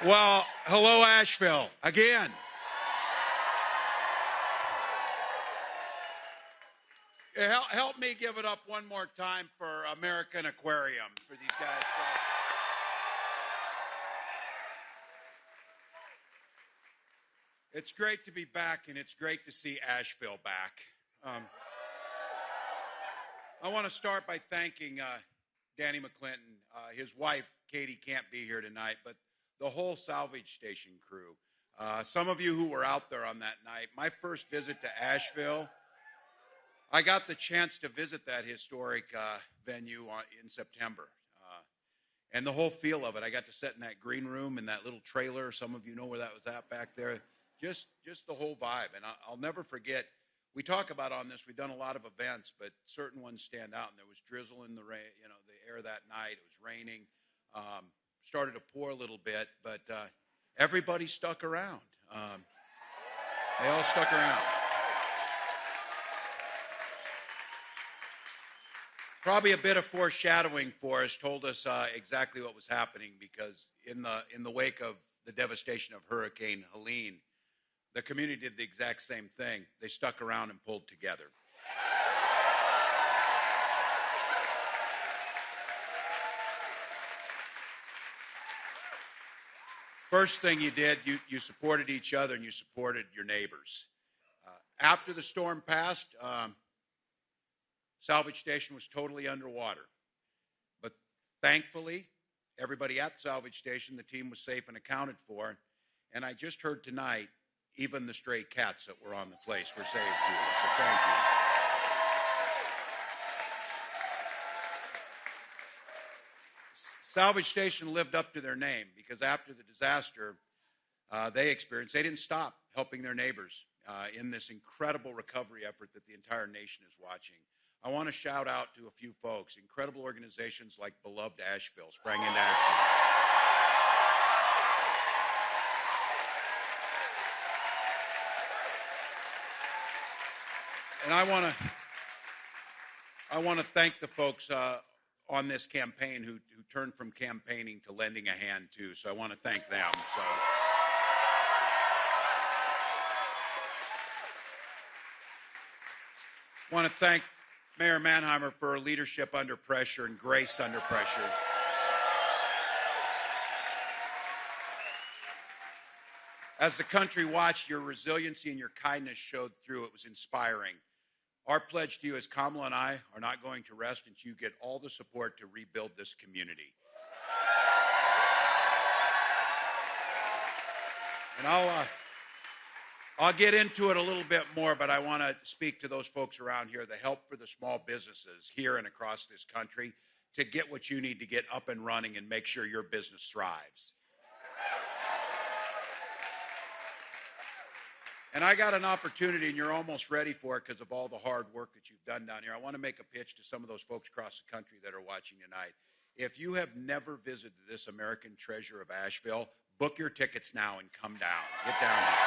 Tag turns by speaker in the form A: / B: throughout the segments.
A: Well, hello, Asheville, again. Help me give it up one more time for American Aquarium, for these guys. It's great to be back, and it's great to see Asheville back. I want to start by thanking Danny McClinton. His wife, Katie, can't be here tonight, but the whole salvage station crew. Some of you who were out there on that night, my first visit to Asheville, I got the chance to visit that historic venue in September. And the whole feel of it, I got to sit in that green room in that little trailer. Some of you know where that was at back there. Just the whole vibe. And I'll never forget, we talk about on this, we've done a lot of events, but certain ones stand out. And there was drizzle in the rain, the air that night. It was raining. Started to pour a little bit, but everybody stuck around. They all stuck around. Probably a bit of foreshadowing for us told us exactly what was happening, because in the wake of the devastation of Hurricane Helene, the community did the exact same thing. They stuck around and pulled together. First thing you did, you supported each other and you supported your neighbors. After the storm passed, Salvage Station was totally underwater. But thankfully, everybody at the Salvage Station, the team was safe and accounted for. And I just heard tonight, even the stray cats that were on the place were saved too. So thank you. Salvage Station lived up to their name, because after the disaster they didn't stop helping their neighbors in this incredible recovery effort that the entire nation is watching. I want to shout out to a few folks. Incredible organizations like Beloved Asheville sprang into action. And I want to thank the folks on this campaign who turned from campaigning to lending a hand too. So I want to thank them. So. I want to thank Mayor Manheimer for her leadership under pressure and grace under pressure. As the country watched, your resiliency and your kindness showed through. It was inspiring. Our pledge to you is Kamala and I are not going to rest until you get all the support to rebuild this community. And I'll get into it a little bit more, but I want to speak to those folks around here, the help for the small businesses here and across this country to get what you need to get up and running and make sure your business thrives. And I got an opportunity, and you're almost ready for it because of all the hard work that you've done down here. I want to make a pitch to some of those folks across the country that are watching tonight. If you have never visited this American treasure of Asheville, book your tickets now and come down. Get down here.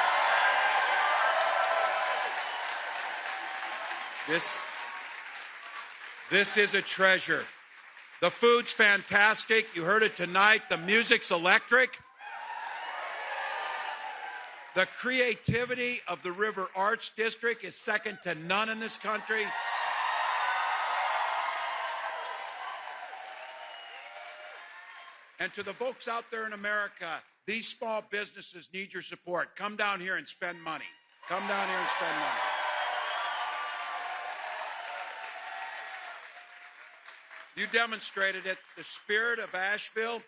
A: This is a treasure. The food's fantastic. You heard it tonight. The music's electric. The creativity of the River Arts District is second to none in this country. And to the folks out there in America, these small businesses need your support. Come down here and spend money. Come down here and spend money. You demonstrated it. The spirit of Asheville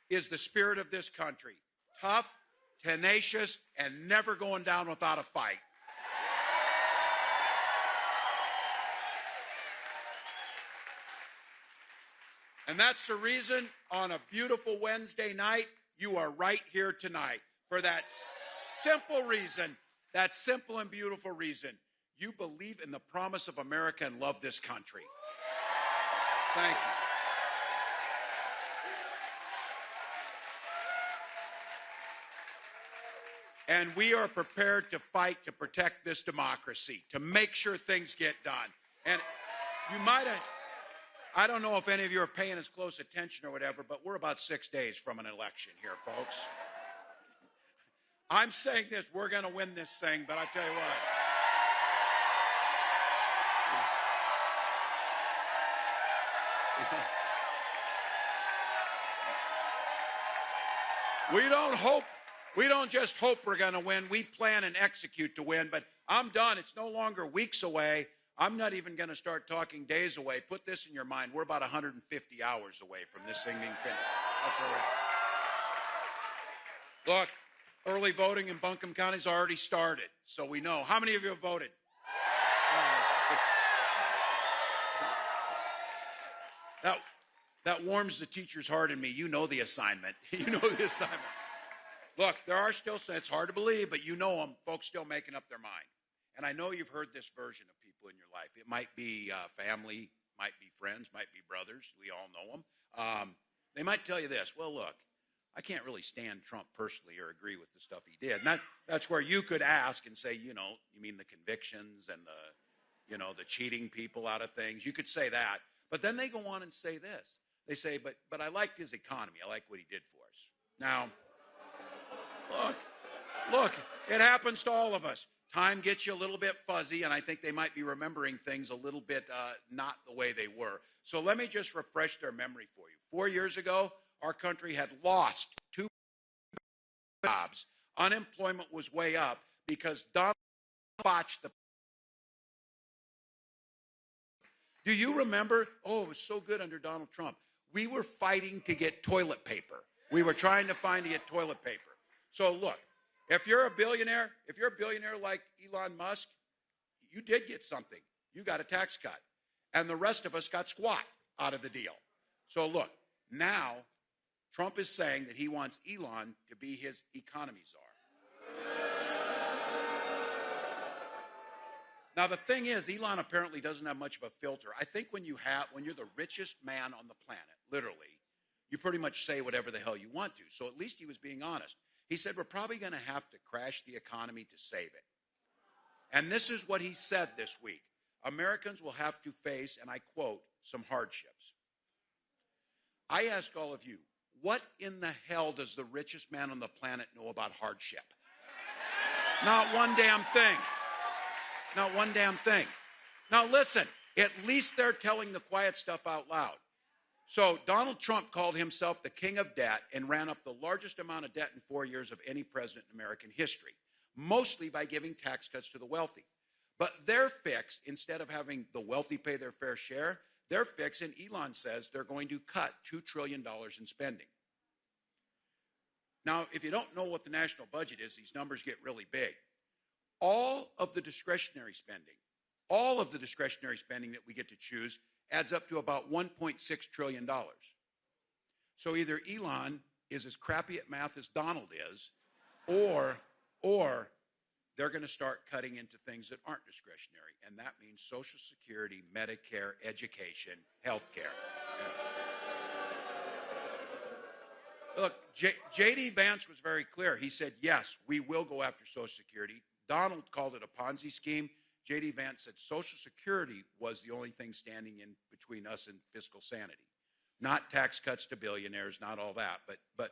A: is the spirit of this country. Tough, tenacious, and never going down without a fight. And that's the reason on a beautiful Wednesday night, you are right here tonight. For that simple reason, that simple and beautiful reason, you believe in the promise of America and love this country. Thank you. And we are prepared to fight to protect this democracy, to make sure things get done. And you might have, I don't know if any of you are paying as close attention or whatever, but we're about 6 days from an election here, folks. I'm saying this, we're going to win this thing, but I tell you what. We don't just hope we're going to win. We plan and execute to win, but I'm done. It's no longer weeks away. I'm not even going to start talking days away. Put this in your mind. We're about 150 hours away from this thing being finished. That's where we're at. Look, early voting in Buncombe County's already started, so we know. How many of you have voted? That warms the teacher's heart in me. You know the assignment. You know the assignment. Look, there are still, it's hard to believe, but you know them, folks still making up their mind. And I know you've heard this version of people in your life. It might be family, might be friends, might be brothers. We all know them. They might tell you this, well, look, I can't really stand Trump personally or agree with the stuff he did. And that's where you could ask and say, you mean the convictions and the cheating people out of things. You could say that. But then they go on and say this. They say, but I like his economy. I like what he did for us. Now, look, it happens to all of us. Time gets you a little bit fuzzy, and I think they might be remembering things a little bit not the way they were. So let me just refresh their memory for you. 4 years ago, our country had lost 2 jobs. Unemployment was way up because Donald botched the. Do you remember? Oh, it was so good under Donald Trump. We were fighting to get toilet paper. We were trying to get toilet paper. So look, if you're a billionaire like Elon Musk, you did get something. You got a tax cut. And the rest of us got squat out of the deal. So look, now Trump is saying that he wants Elon to be his economy czar. Now, the thing is, Elon apparently doesn't have much of a filter. I think when you're the richest man on the planet, literally, you pretty much say whatever the hell you want to. So at least he was being honest. He said, we're probably going to have to crash the economy to save it. And this is what he said this week. Americans will have to face, and I quote, some hardships. I ask all of you, what in the hell does the richest man on the planet know about hardship? Not one damn thing. Not one damn thing. Now listen, at least they're telling the quiet stuff out loud. So Donald Trump called himself the king of debt and ran up the largest amount of debt in 4 years of any president in American history, mostly by giving tax cuts to the wealthy. But their fix, instead of having the wealthy pay their fair share, their fix, and Elon says they're going to cut $2 trillion in spending. Now, if you don't know what the national budget is, these numbers get really big. All of the discretionary spending that we get to choose adds up to about $1.6 trillion. So either Elon is as crappy at math as Donald is, or they're going to start cutting into things that aren't discretionary, and that means Social Security, Medicare, education, health care. Yeah. Look, J.D. Vance was very clear. He said, yes, we will go after Social Security. Donald called it a Ponzi scheme. J.D. Vance said Social Security was the only thing standing in between us and fiscal sanity. Not tax cuts to billionaires, not all that, but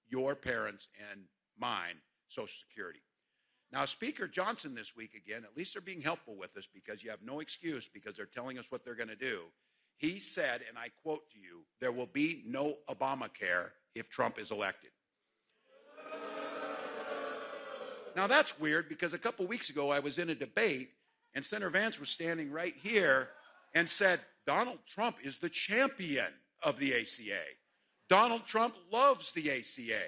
A: your parents and mine, Social Security. Now, Speaker Johnson this week again, at least they're being helpful with us because you have no excuse because they're telling us what they're going to do. He said, and I quote to you, there will be no Obamacare if Trump is elected. Now, that's weird because a couple weeks ago I was in a debate and Senator Vance was standing right here and said, Donald Trump is the champion of the ACA. Donald Trump loves the ACA.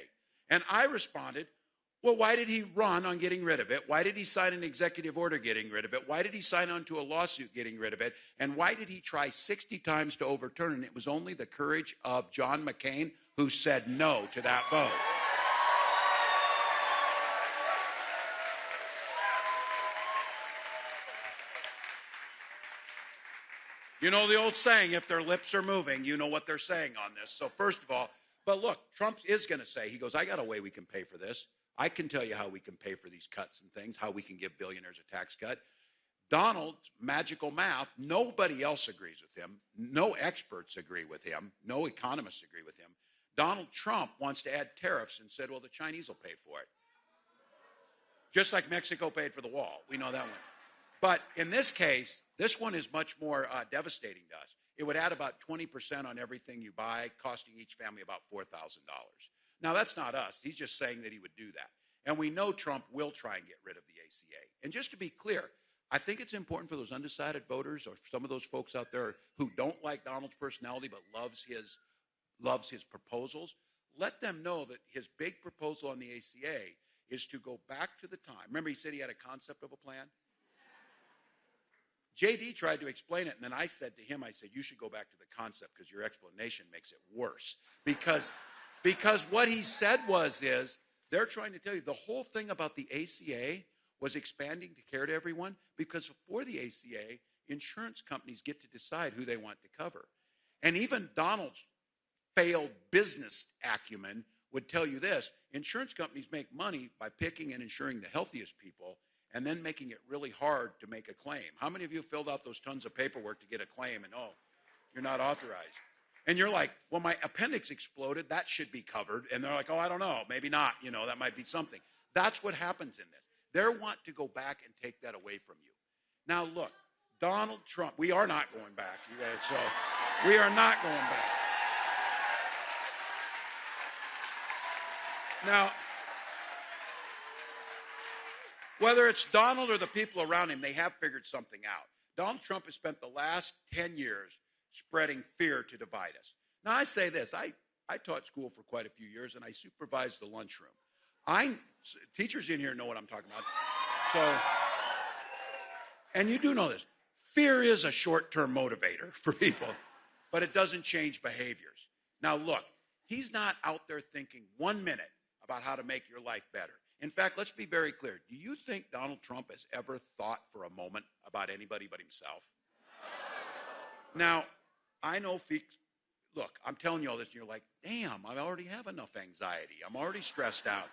A: And I responded, well, why did he run on getting rid of it? Why did he sign an executive order getting rid of it? Why did he sign on to a lawsuit getting rid of it? And why did he try 60 times to overturn it? And it was only the courage of John McCain who said no to that vote. You know the old saying, if their lips are moving, you know what they're saying on this. So first of all, but look, Trump is going to say, he goes, I got a way we can pay for this. I can tell you how we can pay for these cuts and things, how we can give billionaires a tax cut. Donald's magical math, nobody else agrees with him. No experts agree with him. No economists agree with him. Donald Trump wants to add tariffs and said, well, the Chinese will pay for it. Just like Mexico paid for the wall. We know that one. But in this case, this one is much more devastating to us. It would add about 20% on everything you buy, costing each family about $4,000. Now, that's not us. He's just saying that he would do that. And we know Trump will try and get rid of the ACA. And just to be clear, I think it's important for those undecided voters or some of those folks out there who don't like Donald's personality but loves his proposals, let them know that his big proposal on the ACA is to go back to the time. Remember, he said he had a concept of a plan? JD tried to explain it, and then I said to him, I said, you should go back to the concept because your explanation makes it worse. Because what he said is they're trying to tell you the whole thing about the ACA was expanding to care to everyone because before the ACA, insurance companies get to decide who they want to cover. And even Donald's failed business acumen would tell you this: insurance companies make money by picking and insuring the healthiest people and then making it really hard to make a claim. How many of you filled out those tons of paperwork to get a claim and, oh, you're not authorized? And you're like, well, my appendix exploded. That should be covered. And they're like, oh, I don't know. Maybe not. That might be something. That's what happens in this. They want to go back and take that away from you. Now, look, Donald Trump, we are not going back. You guys, so we are not going back. Now, whether it's Donald or the people around him, they have figured something out. Donald Trump has spent the last 10 years spreading fear to divide us. Now, I say this. I taught school for quite a few years, and I supervised the lunchroom. Teachers in here know what I'm talking about. So, and you do know this. Fear is a short-term motivator for people, but it doesn't change behaviors. Now, look, he's not out there thinking 1 minute about how to make your life better. In fact, let's be very clear. Do you think Donald Trump has ever thought for a moment about anybody but himself? Now, I know, look, I'm telling you all this, and you're like, damn, I already have enough anxiety. I'm already stressed out.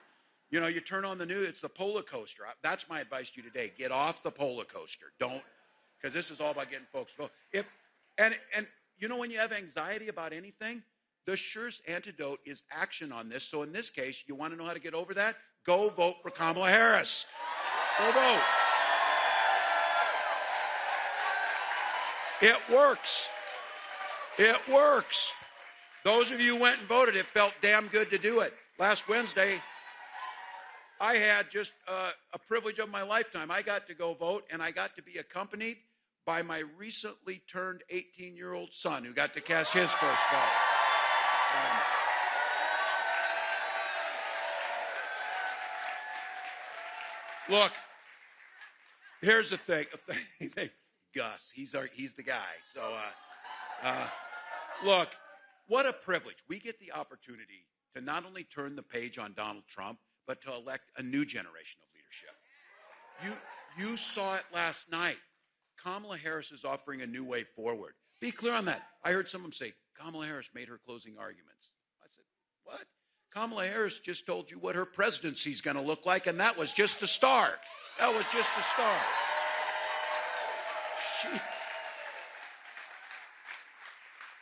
A: You turn on the news, it's the polar coaster. That's my advice to you today. Get off the polar coaster. Don't, because this is all about getting folks vote. And when you have anxiety about anything, the surest antidote is action on this. So in this case, you want to know how to get over that? Go vote for Kamala Harris. Go vote. It works. It works. Those of you who went and voted, it felt damn good to do it. Last Wednesday, I had just a privilege of my lifetime. I got to go vote, and I got to be accompanied by my recently turned 18-year-old son who got to cast his first vote. Look, here's the thing. Gus, he's the guy. So, look, what a privilege. We get the opportunity to not only turn the page on Donald Trump, but to elect a new generation of leadership. You saw it last night. Kamala Harris is offering a new way forward. Be clear on that. I heard someone say, Kamala Harris made her closing arguments. I said, what? Kamala Harris just told you what her presidency is going to look like, and that was just a start. That was just a start.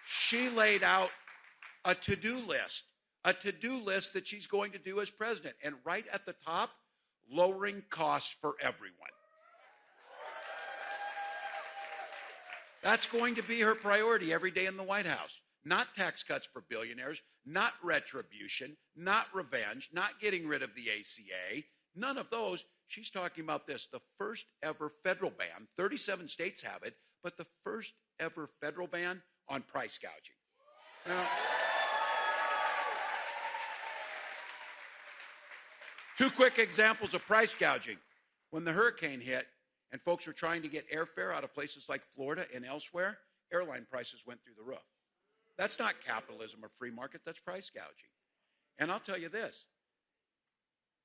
A: She laid out a to-do list that she's going to do as president. And right at the top, lowering costs for everyone. That's going to be her priority every day in the White House. Not tax cuts for billionaires, not retribution, not revenge, not getting rid of the ACA, none of those. She's talking about this, the first ever federal ban. 37 states have it, but the first ever federal ban on price gouging. Now, two quick examples of price gouging. When the hurricane hit and folks were trying to get airfare out of places like Florida and elsewhere, airline prices went through the roof. That's not capitalism or free markets, that's price gouging. And I'll tell you this,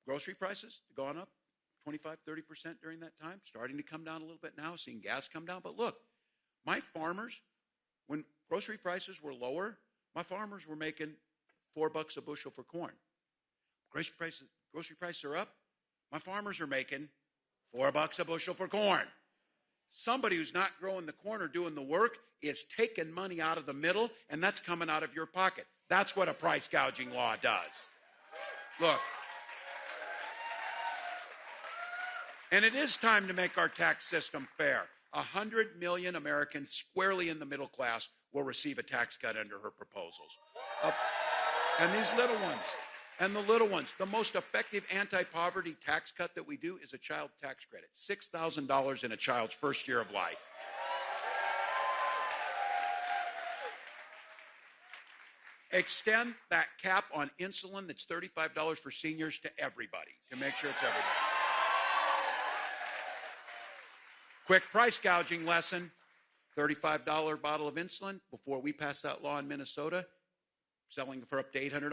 A: grocery prices have gone up 25, 30% during that time, starting to come down a little bit now, seeing gas come down. But look, my farmers, when grocery prices were lower, my farmers were making $4 a bushel for corn. Grocery prices are up, my farmers are making $4 a bushel for corn. Somebody who's not growing the corn or doing the work is taking money out of the middle, and that's coming out of your pocket. That's what a price gouging law does. Look. And it is time to make our tax system fair. 100 million Americans squarely in the middle class will receive a tax cut under her proposals. And these little ones, and the little ones, the most effective anti-poverty tax cut that we do is a child tax credit, $6,000 in a child's first year of life. Extend that cap on insulin that's $35 for seniors to everybody, to make sure it's everybody. Quick price gouging lesson, $35 bottle of insulin. Before we passed that law in Minnesota, selling for up to $800.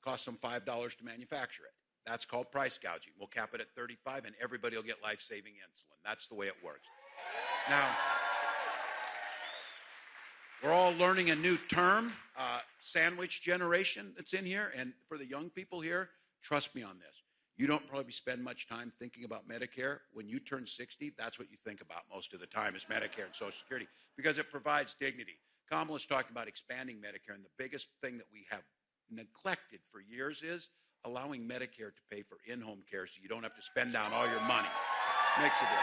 A: Costs them $5 to manufacture it. That's called price gouging. We'll cap it at $35 and everybody will get life-saving insulin. That's the way it works. Now, we're all learning a new term, sandwich generation that's in here. And for the young people here, trust me on this. You don't probably spend much time thinking about Medicare. When you turn 60, that's what you think about most of the time is Medicare and Social Security because it provides dignity. Kamala's talking about expanding Medicare, and the biggest thing that we have neglected for years is allowing Medicare to pay for in-home care so you don't have to spend down all your money. Makes a difference.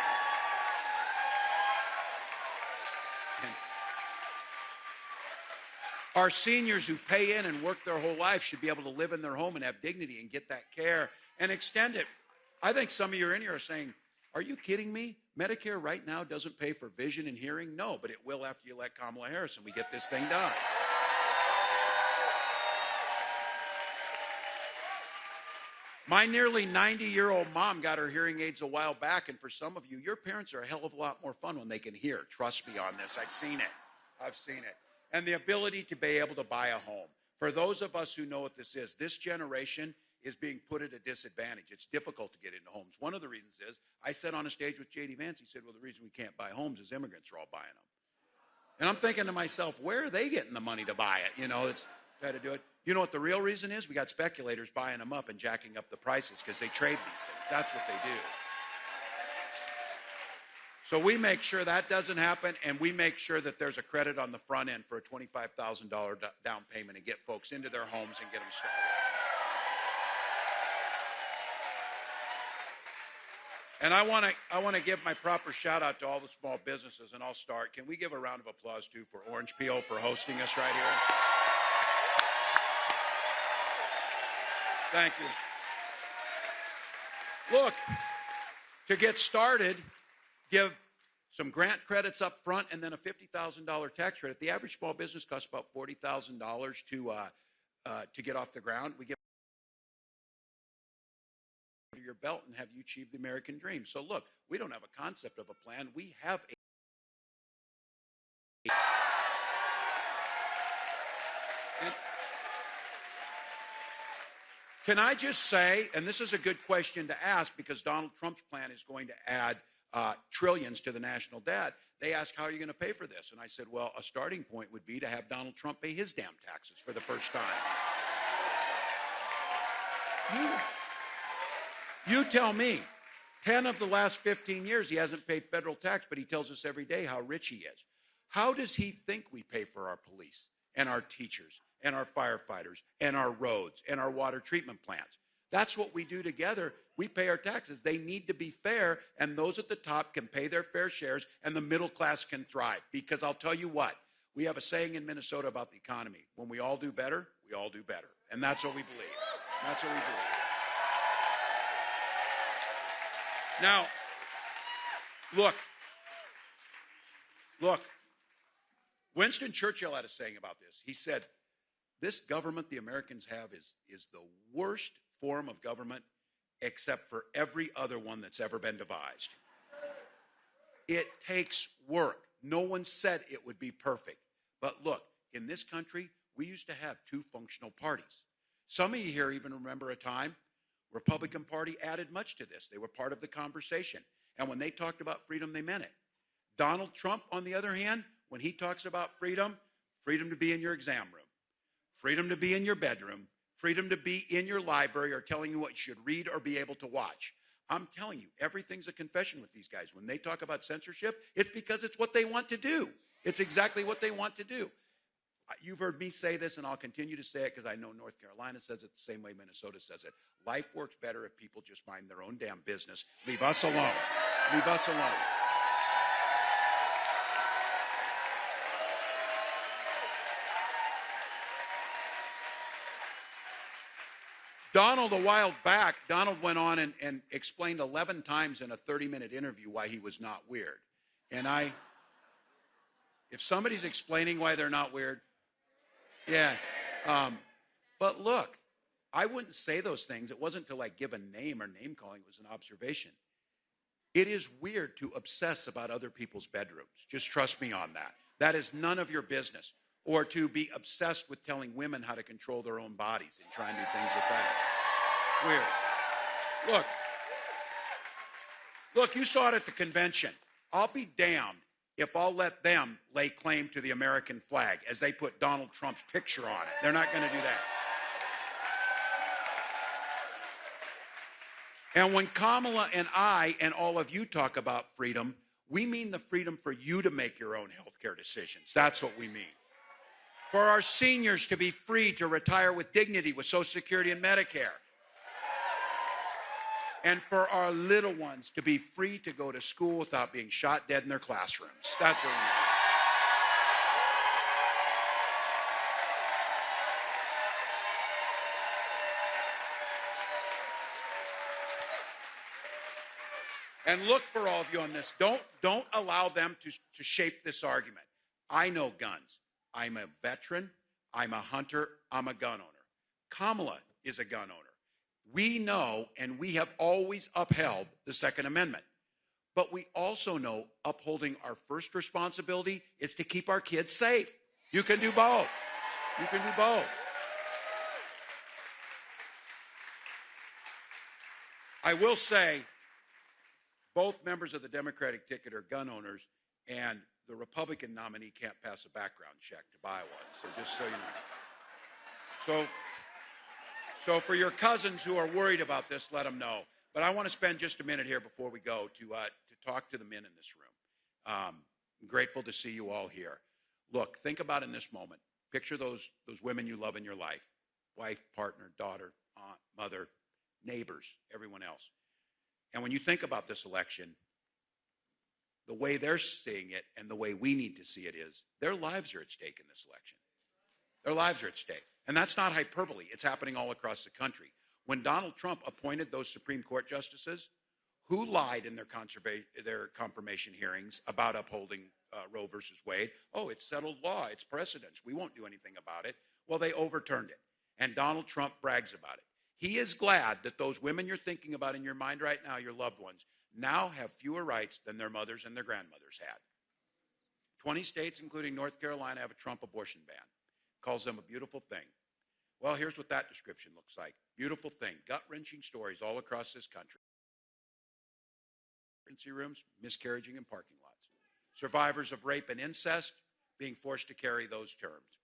A: Our seniors who pay in and work their whole life should be able to live in their home and have dignity and get that care and extend it. I think some of you are in here are saying, are you kidding me? Medicare right now doesn't pay for vision and hearing? No, but it will after you elect Kamala Harris and we get this thing done. My nearly 90-year-old mom got her hearing aids a while back, and for some of you, your parents are a hell of a lot more fun when they can hear. Trust me on this. I've seen it. I've seen it. And the ability to be able to buy a home. For those of us who know what this is, this generation is being put at a disadvantage. It's difficult to get into homes. One of the reasons is, I said on a stage with J.D. Vance, he said, well, the reason we can't buy homes is immigrants are all buying them. And I'm thinking to myself, where are they getting the money to buy it? You know, it's got to do it. You know what the real reason is? We got speculators buying them up and jacking up the prices because they trade these things. That's what they do. So we make sure that doesn't happen, and we make sure that there's a credit on the front end for a $25,000 down payment and get folks into their homes and get them started. And I want to give my proper shout out to all the small businesses, and I'll start. Can we give a round of applause too for Orange Peel for hosting us right here? Thank you. Look, to get started, give some grant credits up front and then a $50,000 tax credit. The average small business costs about $40,000 to get off the ground. We give your belt and have you achieve the American dream. So look, we don't have a concept of a plan. We have a Can I just say, and this is a good question to ask because Donald Trump's plan is going to add trillions to the national debt. They asked, how are you going to pay for this? And I said, well, a starting point would be to have Donald Trump pay his damn taxes for the first time. You tell me, 10 of the last 15 years he hasn't paid federal tax, but he tells us every day how rich he is. How does he think we pay for our police and our teachers and our firefighters and our roads and our water treatment plants? That's what we do together. We pay our taxes. They need to be fair, and those at the top can pay their fair shares, and the middle class can thrive. Because I'll tell you what, we have a saying in Minnesota about the economy. When we all do better, we all do better. And that's what we believe. That's what we believe. Now, look, Winston Churchill had a saying about this. He said, this government the Americans have is the worst form of government except for every other one that's ever been devised. It takes work. No one said it would be perfect. But look, in this country, we used to have two functional parties. Some of you here even remember a time Republican Party added much to this. They were part of the conversation. And when they talked about freedom, they meant it. Donald Trump, on the other hand, when he talks about freedom, freedom to be in your exam room, freedom to be in your bedroom, freedom to be in your library or telling you what you should read or be able to watch. I'm telling you, everything's a confession with these guys. When they talk about censorship, it's because it's what they want to do. It's exactly what they want to do. You've heard me say this, and I'll continue to say it because I know North Carolina says it the same way Minnesota says it. Life works better if people just mind their own damn business. Leave us alone. Leave us alone. Donald, a while back, Donald went on and explained 11 times in a 30-minute interview why he was not weird. And if somebody's explaining why they're not weird, yeah. But look, I wouldn't say those things. It wasn't to like give a name or name calling. It was an observation. It is weird to obsess about other people's bedrooms. Just trust me on that. That is none of your business. Or to be obsessed with telling women how to control their own bodies and try and do things with that. Weird. Look, you saw it at the convention. I'll be damned if I'll let them lay claim to the American flag as they put Donald Trump's picture on it. They're not going to do that. And when Kamala and I and all of you talk about freedom, we mean the freedom for you to make your own health care decisions. That's what we mean. For our seniors to be free to retire with dignity with Social Security and Medicare. And for our little ones to be free to go to school without being shot dead in their classrooms. That's what we mean. And look for all of you on this. Don't allow them to shape this argument. I know guns. I'm a veteran, I'm a hunter, I'm a gun owner. Kamala is a gun owner. We know and we have always upheld the Second Amendment. But we also know upholding our first responsibility is to keep our kids safe. You can do both. You can do both. I will say both members of the Democratic ticket are gun owners, and the Republican nominee can't pass a background check to buy one. So just so you know. So for your cousins who are worried about this, let them know. But I want to spend just a minute here before we go to talk to the men in this room. I'm grateful to see you all here. Look, think about in this moment. Picture those women you love in your life. Wife, partner, daughter, aunt, mother, neighbors, everyone else. And when you think about this election, the way they're seeing it and the way we need to see it is their lives are at stake in this election. Their lives are at stake. And that's not hyperbole. It's happening all across the country. When Donald Trump appointed those Supreme Court justices, who lied in their confirmation hearings about upholding Roe versus Wade? Oh, it's settled law. It's precedence. We won't do anything about it. Well, they overturned it. And Donald Trump brags about it. He is glad that those women you're thinking about in your mind right now, your loved ones, now have fewer rights than their mothers and their grandmothers had. 20 states, including North Carolina, have a Trump abortion ban. Calls them a beautiful thing. Well, here's what that description looks like. Beautiful thing. Gut-wrenching stories all across this country. Emergency rooms, miscarriaging in parking lots. Survivors of rape and incest being forced to carry those terms.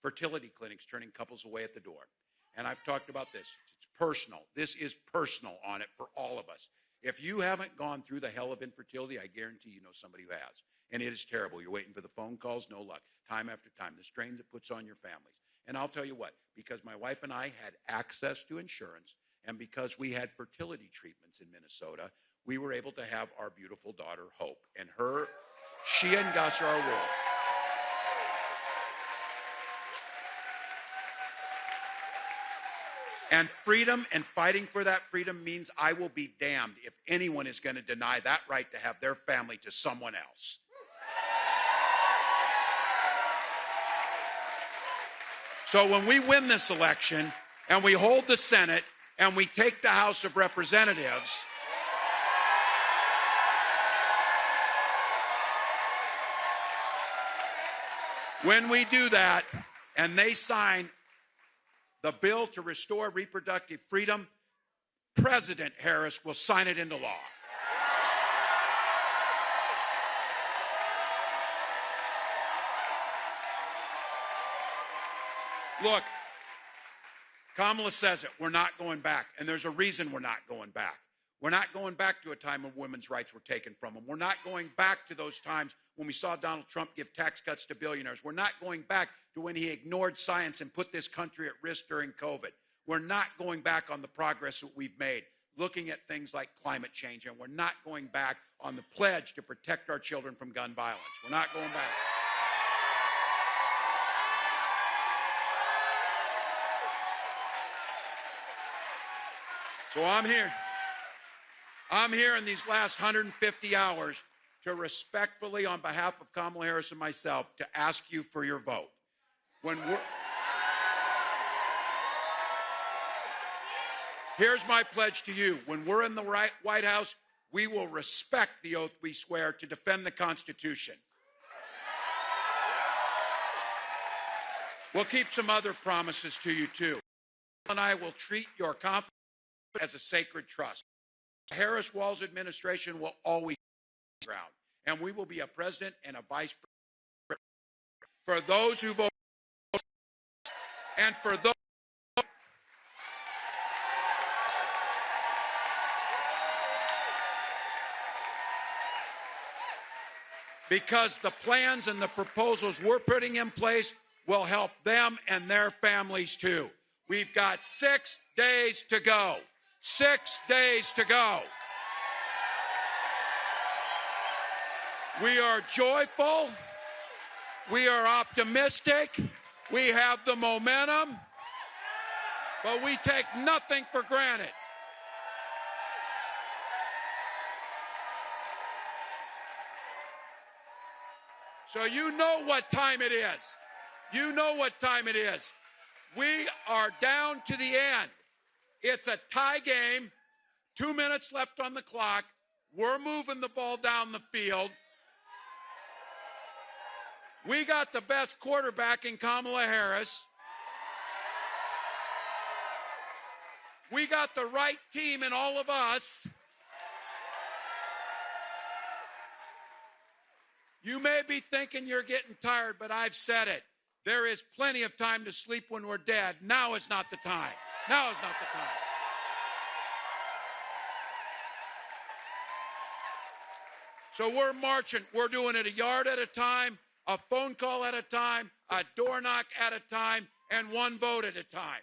A: Fertility clinics turning couples away at the door. And I've talked about this. It's personal. This is personal on it for all of us. If you haven't gone through the hell of infertility, I guarantee you know somebody who has. And it is terrible. You're waiting for the phone calls, no luck. Time after time, the strains it puts on your families. And I'll tell you what, because my wife and I had access to insurance, and because we had fertility treatments in Minnesota, we were able to have our beautiful daughter, Hope. And she and Gus are our world. And freedom and fighting for that freedom means I will be damned if anyone is going to deny that right to have their family to someone else. So when we win this election and we hold the Senate and we take the House of Representatives, when we do that and they sign the bill to restore reproductive freedom, President Harris will sign it into law. Look, Kamala says it, we're not going back, and there's a reason we're not going back. We're not going back to a time when women's rights were taken from them. We're not going back to those times when we saw Donald Trump give tax cuts to billionaires. We're not going back to when he ignored science and put this country at risk during COVID. We're not going back on the progress that we've made, looking at things like climate change, and we're not going back on the pledge to protect our children from gun violence. We're not going back. So I'm here. I'm here in these last 150 hours to respectfully, on behalf of Kamala Harris and myself, to ask you for your vote. Here's my pledge to you. When we're in the White House, we will respect the oath we swear to defend the Constitution. We'll keep some other promises to you, too. And I will treat your confidence as a sacred trust. The Harris-Walz administration will always be ground, and we will be a president and a vice president for those who vote and for those. Because the plans and the proposals we're putting in place will help them and their families too. We've got 6 days to go. 6 days to go. We are joyful. We are optimistic. We have the momentum. But we take nothing for granted. So you know what time it is. You know what time it is. We are down to the end. It's a tie game. 2 minutes left on the clock. We're moving the ball down the field. We got the best quarterback in Kamala Harris. We got the right team in all of us. You may be thinking you're getting tired, but I've said it. There is plenty of time to sleep when we're dead. Now is not the time. Now is not the time. So we're marching. We're doing it a yard at a time, a phone call at a time, a door knock at a time, and one vote at a time.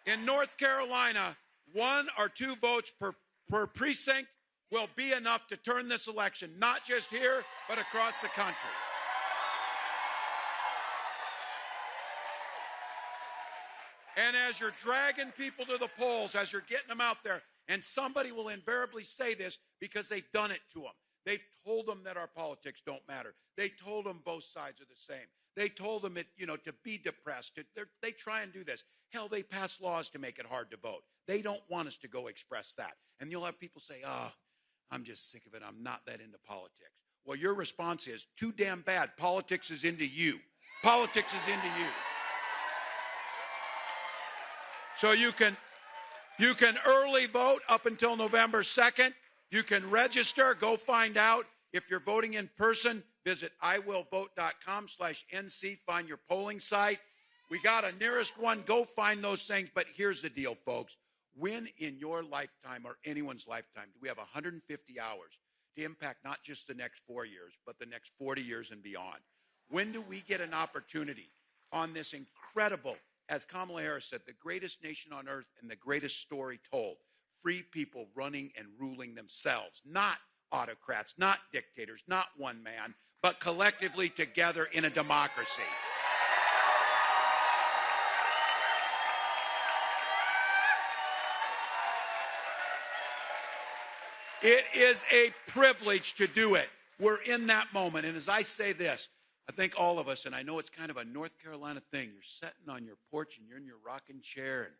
A: In North Carolina, 1 or 2 votes per precinct will be enough to turn this election, not just here, but across the country. And as you're dragging people to the polls, as you're getting them out there, and somebody will invariably say this because they've done it to them. They've told them that our politics don't matter. They told them both sides are the same. They told them to be depressed. They try and do this. Hell, they pass laws to make it hard to vote. They don't want us to go express that. And you'll have people say, I'm just sick of it. I'm not that into politics. Well, your response is, too damn bad. Politics is into you. Politics is into you. So you can early vote up until November 2nd. You can register. Go find out. If you're voting in person, visit iwillvote.com/NC. Find your polling site. We got a nearest one. Go find those things. But here's the deal, folks. When in your lifetime or anyone's lifetime do we have 150 hours to impact not just the next 4 years, but the next 40 years and beyond? When do we get an opportunity on this incredible, as Kamala Harris said, the greatest nation on earth and the greatest story told, free people running and ruling themselves, not autocrats, not dictators, not one man, but collectively together in a democracy. It is a privilege to do it. We're in that moment. And as I say this, I think all of us, and I know it's kind of a North Carolina thing, you're sitting on your porch and you're in your rocking chair and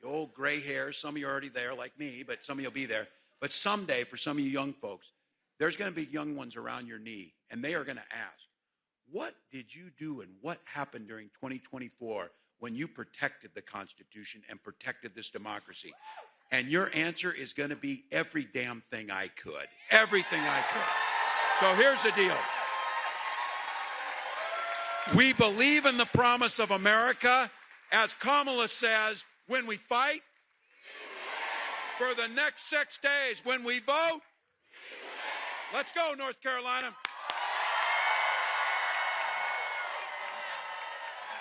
A: your old gray hair. Some of you are already there like me, but some of you will be there. But someday, for some of you young folks, there's going to be young ones around your knee, and they are going to ask, what did you do and what happened during 2024 when you protected the Constitution and protected this democracy? And your answer is going to be every damn thing I could. Everything I could. So here's the deal. We believe in the promise of America. As Kamala says, When we fight, for the next 6 days, when we vote, let's go, North Carolina.